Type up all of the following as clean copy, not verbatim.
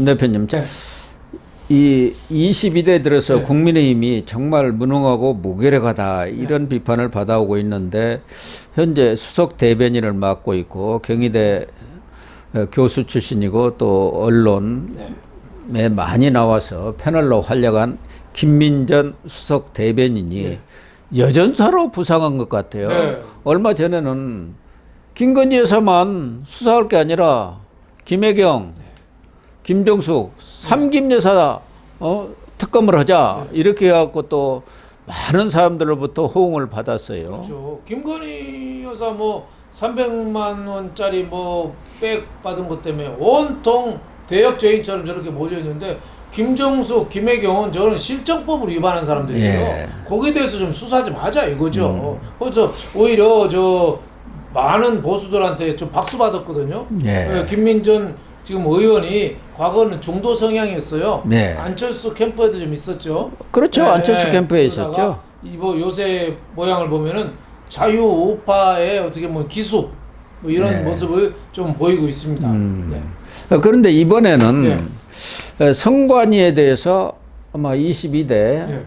대표님, 네. 이 22대 들어서 네. 국민의힘이 정말 무능하고 무기력하다 이런 비판을 받아오고 있는데 현재 수석 대변인을 맡고 있고 경희대 교수 출신이고 또 언론에 많이 나와서 패널로 활약한 김민전 수석 대변인이 여전사로 부상한 것 같아요. 네. 얼마 전에는 김건희 여사만 수사할 게 아니라 김혜경, 김정숙, 삼김 여사 특검을 하자 이렇게 해갖고 또 많은 사람들로부터 호응을 받았어요. 그렇죠. 김건희 여사 뭐 300만 원짜리 뭐 백 받은 것 때문에 온통 대역 죄인처럼 저렇게 몰려 있는데 김정숙, 김혜경은 저는 실정법을 위반한 사람들이에요. 예. 거기에 대해서 좀 수사 좀 하자 이거죠. 그래서 오히려 저 많은 보수들한테 좀 박수 받았거든요. 예. 김민전 지금 의원이 과거는 중도 성향이었어요. 네. 안철수 캠프에도 좀 있었죠. 그렇죠. 안철수 캠프에 그러다가 있었죠. 뭐 요새 모양을 보면은 자유우파의 어떻게 뭐 기수 뭐 이런 모습을 좀 보이고 있습니다. 네. 그런데 이번에는 네. 선관위에 대해서 아마 22대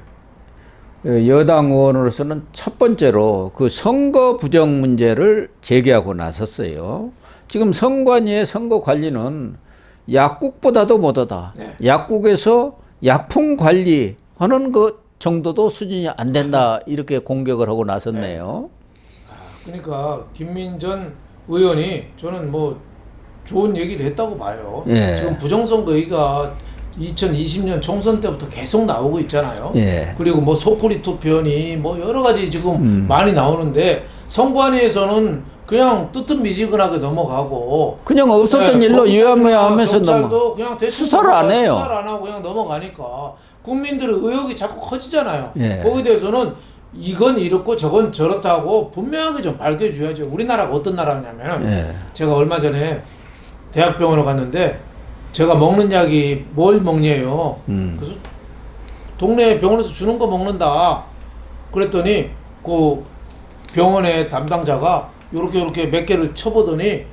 여당 의원으로서는 첫 번째로 그 선거 부정 문제를 제기하고 나섰어요. 지금 선관위의 선거 관리는 약국보다도 못하다. 약국에서 약품 관리하는 그 정도도 수준이 안 된다. 이렇게 공격을 하고 나섰네요. 그러니까 김민전 의원이 저는 뭐 좋은 얘기를 했다고 봐요. 예. 지금 부정선거가 2020년 총선 때부터 계속 나오고 있잖아요. 예. 그리고 뭐 소쿠리 투표니 뭐 여러 가지 지금 많이 나오는데 선관위에서는 그냥 뜨뜻미지근하게 넘어가고 그냥 없었던 일로 유야무야하면서 경찰도 그냥 대충 수사를 안 해요. 수사를 안 하고 그냥 넘어가니까 국민들의 의혹이 자꾸 커지잖아요. 예. 거기에 대해서는 이건 이렇고 저건 저렇다고 분명하게 좀 밝혀줘야죠. 우리나라가 어떤 나라냐면 예. 제가 얼마 전에 대학병원을 갔는데 제가 먹는 약이 뭘 먹냐요. 그래서 동네 병원에서 주는 거 먹는다. 그랬더니 그 병원의 담당자가 요렇게 몇 개를 쳐보더니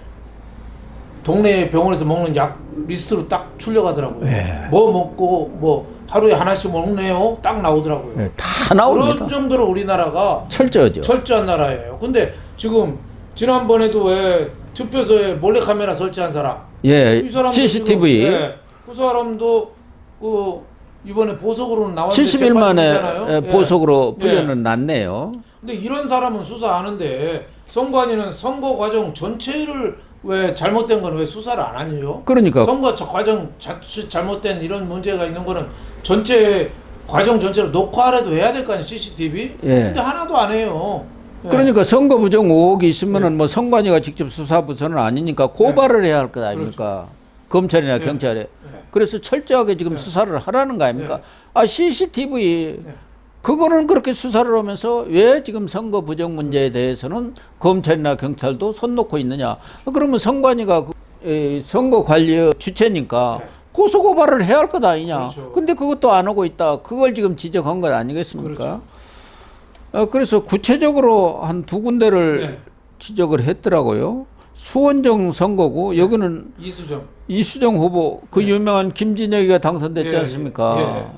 동네 병원에서 먹는 약 리스트로 딱 출려가더라고요. 뭐 먹고 뭐 하루에 하나씩 먹네요. 딱 나오더라고요. 다 나옵니다. 그런 정도로 우리나라가 철저하죠. 철저한 나라예요. 근데 지금 지난번에도 왜 투표소에 몰래카메라 설치한 사람, 예, 이 사람도 CCTV 지금, 그 사람도 그 이번에 보석으로는 나왔는데 70일 만에 재판이잖아요. 보석으로 풀려는 났네요. 근데 이런 사람은 수사하는데 선관위는 선거 과정 전체를 왜 잘못된 건 왜 수사를 안 하니요? 그러니까 선거 과정 자칫 잘못된 이런 문제가 있는 거는 전체 과정 전체를 녹화라도 해야 될 거 아니에요, CCTV? 예. 근데 하나도 안 해요. 예. 그러니까 선거 부정 의혹이 있으면은 뭐 선관위가 직접 수사 부서는 아니니까 고발을 해야 할 것 아닙니까? 검찰이나 경찰에. 그래서 철저하게 지금 수사를 하라는 거 아닙니까? 아 CCTV 그거는 그렇게 수사를 하면서 왜 지금 선거 부정 문제에 대해서는 검찰이나 경찰도 손 놓고 있느냐? 그러면 선관위가 선거 관리 주체니까 고소 고발을 해야 할 것 아니냐? 그렇죠. 근데 그것도 안 하고 있다. 그걸 지금 지적한 것 아니겠습니까? 그렇죠. 그래서 구체적으로 한 두 군데를 지적을 했더라고요. 수원정 선거구 여기는 이수정 후보 그 유명한 김진혁이가 당선됐지 않습니까?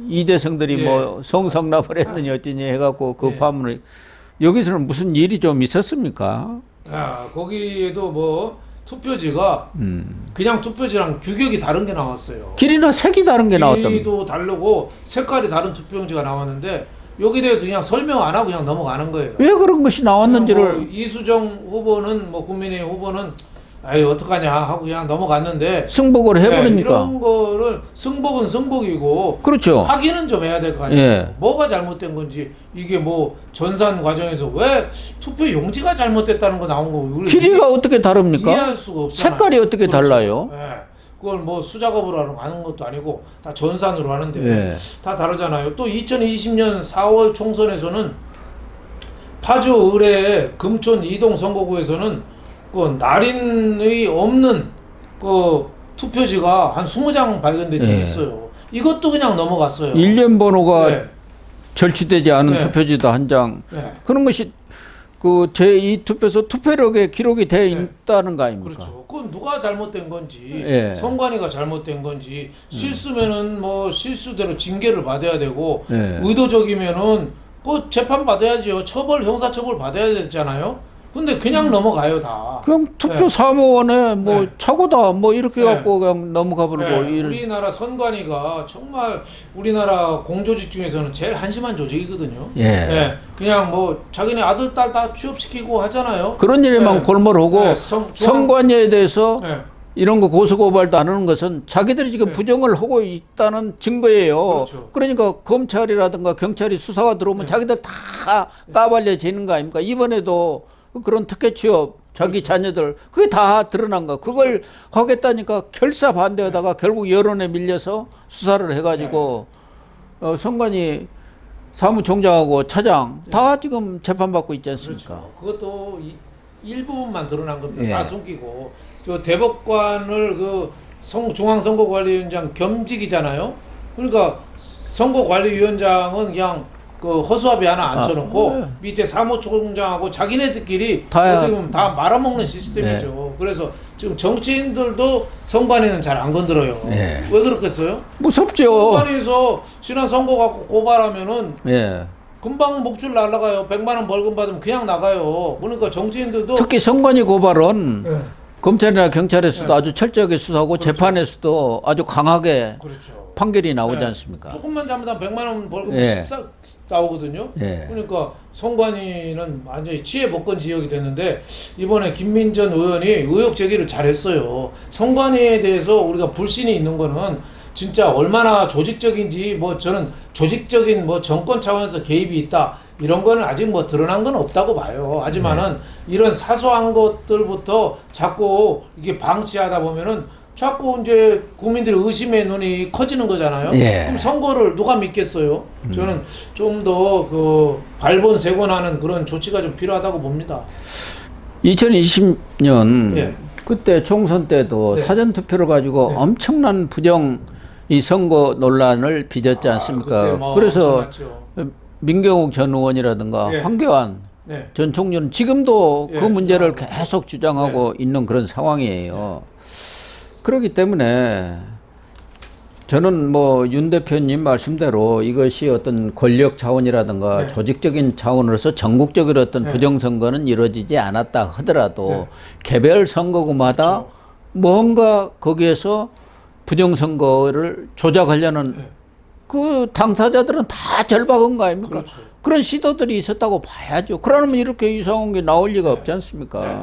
이대생들이 뭐 성상납을 했느니 어찌니 해갖고 그 파문을 여기서는 무슨 일이 좀 있었습니까? 거기에도 뭐 투표지가 그냥 투표지랑 규격이 다른 게 나왔어요. 길이나 색이 다른 게 나왔답니다. 길이도 다르고 색깔이 다른 투표용지가 나왔는데 여기에 대해서 그냥 설명 안 하고 그냥 넘어가는 거예요. 왜 그런 것이 나왔는지를 뭐 이수정 후보는 뭐 국민의힘 후보는 아이 어떡하냐 하고 그냥 넘어갔는데 승복을 해버리니까. 이런 거를 승복은 승복이고 그렇죠. 확인은 좀 해야 될 거 아니에요. 뭐가 잘못된 건지 이게 뭐 전산 과정에서 왜 투표 용지가 잘못됐다는 거 나온 거 길이가 어떻게 다릅니까? 이해할 수가 없잖아요. 색깔이 어떻게 그렇죠. 달라요? 그걸 뭐 수작업으로 하는 것도 아니고 다 전산으로 하는데 다 다르잖아요. 또 2020년 4월 총선에서는 파주 의뢰 금촌 이동 선거구에서는 그 날인의 없는 그 투표지가 한 20장 발견된 적이 있어요. 이것도 그냥 넘어갔어요. 일련 번호가 절취되지 않은 투표지도 한 장. 그런 것이 그 제2 투표소 투표력에 기록이 돼 있다는 거 아닙니까? 그렇죠. 그건 누가 누가 잘못된 건지, 예. 선관위가 잘못된 건지, 실수면은 뭐 실수대로 징계를 받아야 되고, 예. 의도적이면은 뭐 재판 받아야죠. 처벌, 형사처벌 받아야 되잖아요. 근데 그냥 넘어가요, 다. 그냥 투표 네. 사무원에 뭐 네. 착오다 뭐 이렇게 네. 갖고 그냥 넘어가 버리고 네, 우리나라 선관위가 정말 우리나라 공조직 중에서는 제일 한심한 조직이거든요. 예. 네, 그냥 뭐 자기네 아들 딸 다 취업시키고 하잖아요. 그런 일에만 네. 골몰하고 네, 선관위에 대해서 네, 이런 거 고소고발도 안 하는 것은 자기들이 지금 네. 부정을 하고 있다는 증거예요. 그렇죠. 그러니까 검찰이라든가 경찰이 수사가 들어오면 네. 자기들 다 까발려지는 거 아닙니까? 이번에도 그런 특혜 취업 자기 자녀들 그게 다 드러난 거. 그걸 하겠다니까 결사 반대하다가 결국 여론에 밀려서 수사를 해가지고 선관위 사무총장하고 차장 다 지금 재판받고 있지 않습니까? 그렇죠. 그것도 일부분만 드러난 겁니다. 예. 다 숨기고 저 대법관을 그 중앙선거관리위원장 겸직이잖아요. 그러니까 선거관리위원장은 그냥 그 허수아비 하나 앉혀놓고 네. 밑에 사무총장하고 자기네들끼리 다야. 어떻게 보면 다 말아먹는 시스템이죠. 그래서 지금 정치인들도 선관위는 잘 안 건드려요. 네. 왜 그렇겠어요? 무섭죠. 선관위에서 지난 선거 갖고 고발하면은 예. 금방 목줄 날라가요. 100만 원 벌금 받으면 그냥 나가요. 그러니까 정치인들도 특히 선관위 고발은 네. 검찰이나 경찰에서도 아주 철저하게 수사하고 그렇죠. 재판에서도 아주 강하게 그렇죠. 판결이 나오지 네. 않습니까? 조금만 잘못하면 100만 원 벌금 예. 나오거든요. 예. 그러니까 선관위는 완전히 치해복권 지역이 됐는데 이번에 김민전 의원이 의혹 제기를 잘했어요. 선관위에 대해서 우리가 불신이 있는 거는 진짜 얼마나 조직적인지 뭐 저는 조직적인 뭐 정권 차원에서 개입이 있다 이런 거는 아직 뭐 드러난 건 없다고 봐요. 하지만은 이런 사소한 것들부터 자꾸 이게 방치하다 보면은 자꾸 이제 국민들의 의심의 눈이 커지는 거잖아요. 예. 그럼 선거를 누가 믿겠어요? 저는 좀 더 그 발본색원하는 그런 조치가 좀 필요하다고 봅니다. 2020년 예. 그때 총선 때도 네. 사전 투표를 가지고 네. 엄청난 부정 이 선거 논란을 빚었지 않습니까? 그때 뭐 그래서 엄청났죠. 민경욱 전 의원이라든가 예. 황교안 네. 전 총리는 지금도 예, 그 문제를 주장하고. 계속 주장하고 있는 그런 상황이에요. 그렇기 때문에 저는 뭐 윤 대표님 말씀대로 이것이 어떤 권력 차원이라든가 네. 조직적인 차원으로서 전국적으로 어떤 네. 부정선거는 이루어지지 않았다 하더라도 네. 개별 선거구마다 그렇죠. 뭔가 거기에서 부정선거를 조작하려는 네. 그 당사자들은 다 절박한 거 아닙니까? 그렇죠. 그런 시도들이 있었다고 봐야죠. 그러면 이렇게 이상한 게 나올 리가 없지 않습니까? 네.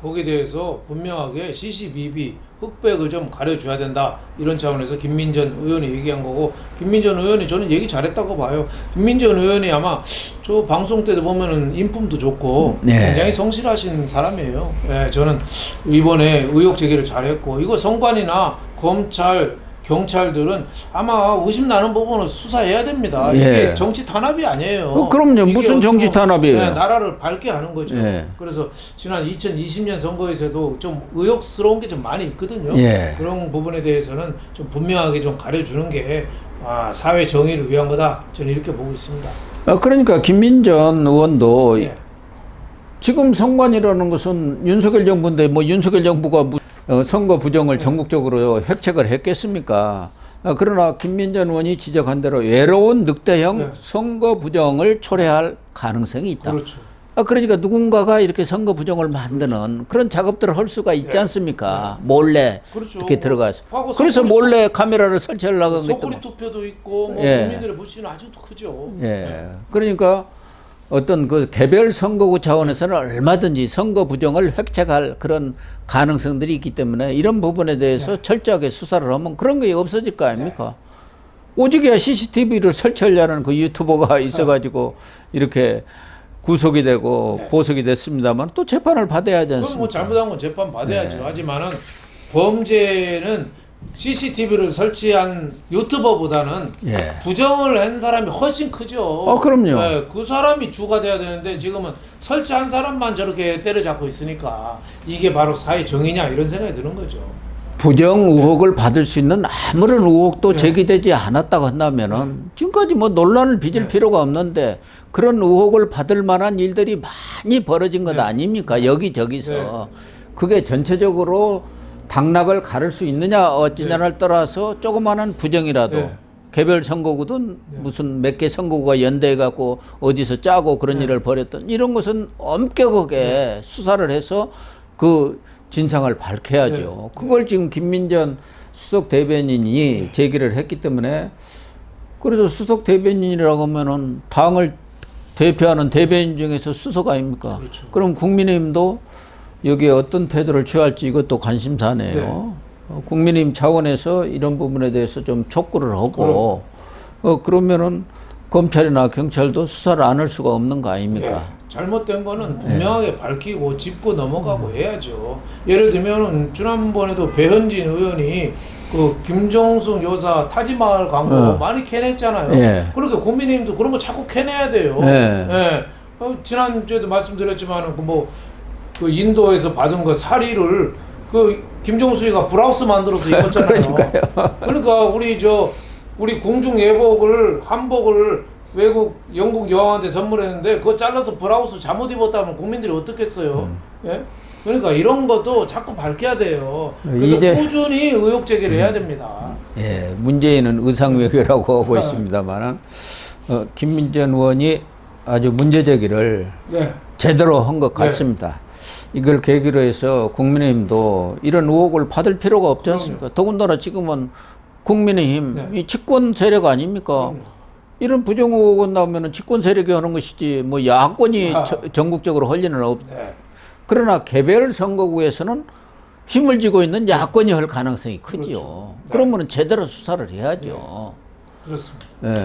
거기에 대해서 분명하게 CCBB 흑백을 좀 가려줘야 된다 이런 차원에서 김민전 의원이 얘기한 거고 김민전 의원이 저는 얘기 잘했다고 봐요. 김민전 의원이 아마 저 방송 때도 보면은 인품도 좋고 네. 굉장히 성실하신 사람이에요. 네, 저는 이번에 의혹 제기를 잘했고 이거 선관위나 검찰 경찰들은 아마 의심 나는 부분은 수사해야 됩니다. 예. 이게 정치 탄압이 아니에요. 그럼요. 이게 무슨 정치 어떻게 보면, 탄압이에요? 네, 나라를 밝게 하는 거죠. 예. 그래서 지난 2020년 선거에서도 좀 의혹스러운 게 좀 많이 있거든요. 예. 그런 부분에 대해서는 좀 분명하게 좀 가려주는 게 사회 정의를 위한 거다. 저는 이렇게 보고 있습니다. 그러니까 김민전 의원도 예. 지금 선관이라는 것은 윤석열 정부인데 뭐 윤석열 정부가 선거 부정을 전국적으로 획책을 했겠습니까? 그러나 김민전 의원이 지적한 대로 외로운 늑대형 네. 선거 부정을 초래할 가능성이 있다. 그렇죠. 그러니까 누군가가 이렇게 선거 부정을 만드는 그런 작업들을 할 수가 있지 네. 않습니까? 몰래 그렇죠. 이렇게 들어가서. 하고 그래서 소쿠리- 몰래 카메라를 설치하려고 소쿠리 했던 거. 투표도 있고 뭐 예. 국민들의 불신은 아직도 크죠. 예. 그러니까 어떤 그 개별 선거구 차원에서는 얼마든지 선거 부정을 획책할 그런 가능성들이 있기 때문에 이런 부분에 대해서 철저하게 수사를 하면 그런 게 없어질 거 아닙니까? 오직이야 CCTV를 설치하려는 그 유튜버가 있어가지고 이렇게 구속이 되고 보석이 됐습니다만 또 재판을 받아야 하지 그럼 뭐 않습니까? 잘못한 건 재판 받아야죠. 하지만은 범죄는 CCTV를 설치한 유튜버보다는 예. 부정을 한 사람이 훨씬 크죠. 그럼요. 네, 그 사람이 주가 돼야 되는데 지금은 설치한 사람만 저렇게 때려잡고 있으니까 이게 바로 사회 정의냐 이런 생각이 드는 거죠. 부정 의혹을 받을 수 있는 아무런 의혹도 네. 제기되지 않았다고 한다면은 지금까지 뭐 논란을 빚을 네. 필요가 없는데 그런 의혹을 받을 만한 일들이 많이 벌어진 것 아닙니까? 여기저기서. 네. 그게 전체적으로 당락을 가를 수 있느냐 어찌냐를 떠나서 조그마한 부정이라도 네. 개별 선거구든 무슨 몇 개 선거구가 연대해 갖고 어디서 짜고 그런 일을 벌였던 이런 것은 엄격하게 수사를 해서 그 진상을 밝혀야죠. 그걸 지금 김민전 수석 대변인이 제기를 했기 때문에 그래도 수석 대변인이라고 하면은 당을 대표하는 대변인 중에서 수석 아닙니까? 그렇죠. 그럼 국민의힘도 여기에 어떤 태도를 취할지 이것도 관심사네요. 국민의힘 차원에서 이런 부분에 대해서 좀 촉구를 하고 그러면은 검찰이나 경찰도 수사를 안 할 수가 없는 거 아닙니까? 잘못된 거는 분명하게 밝히고 짚고 넘어가고 해야죠. 예를 들면은 지난번에도 배현진 의원이 그 김정숙 여사 타지마을 광고 많이 캐냈잖아요. 예. 그러니까 국민의힘도 그런 거 자꾸 캐내야 돼요. 예. 예. 지난주에도 말씀드렸지만은 그 인도에서 받은 거 사리를 그 김정수이가 브라우스 만들어서 입었잖아요. 그러니까 우리 궁중 예복을 한복을 외국 영국 여왕한테 선물했는데 그거 잘라서 브라우스 잘못 입었다면 국민들이 어떻겠어요? 예? 그러니까 이런 것도 자꾸 밝혀야 돼요. 그래서 이제 꾸준히 의혹 제기를 해야 됩니다. 예, 문재인은 의상 외교라고 하고 있습니다만은 김민전 의원이 아주 문제 제기를 제대로 한 것 같습니다. 이걸 계기로 해서 국민의힘도 이런 의혹을 받을 필요가 없지 않습니까? 더군다나 지금은 국민의힘 이 집권 세력 아닙니까? 이런 부정 의혹은 나오면 집권 세력이 하는 것이지 뭐 야권이 전국적으로 할 리는 없. 그러나 개별 선거구에서는 힘을 쥐고 있는 야권이 할 가능성이 크지요. 그렇죠. 그러면 제대로 수사를 해야죠. 그렇습니다. 예,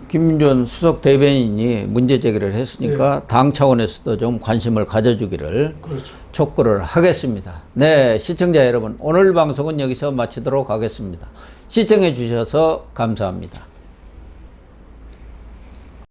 김민전 수석 대변인이 문제 제기를 했으니까 당 차원에서도 좀 관심을 가져주기를 촉구를 하겠습니다. 네, 시청자 여러분, 오늘 방송은 여기서 마치도록 하겠습니다. 시청해 주셔서 감사합니다.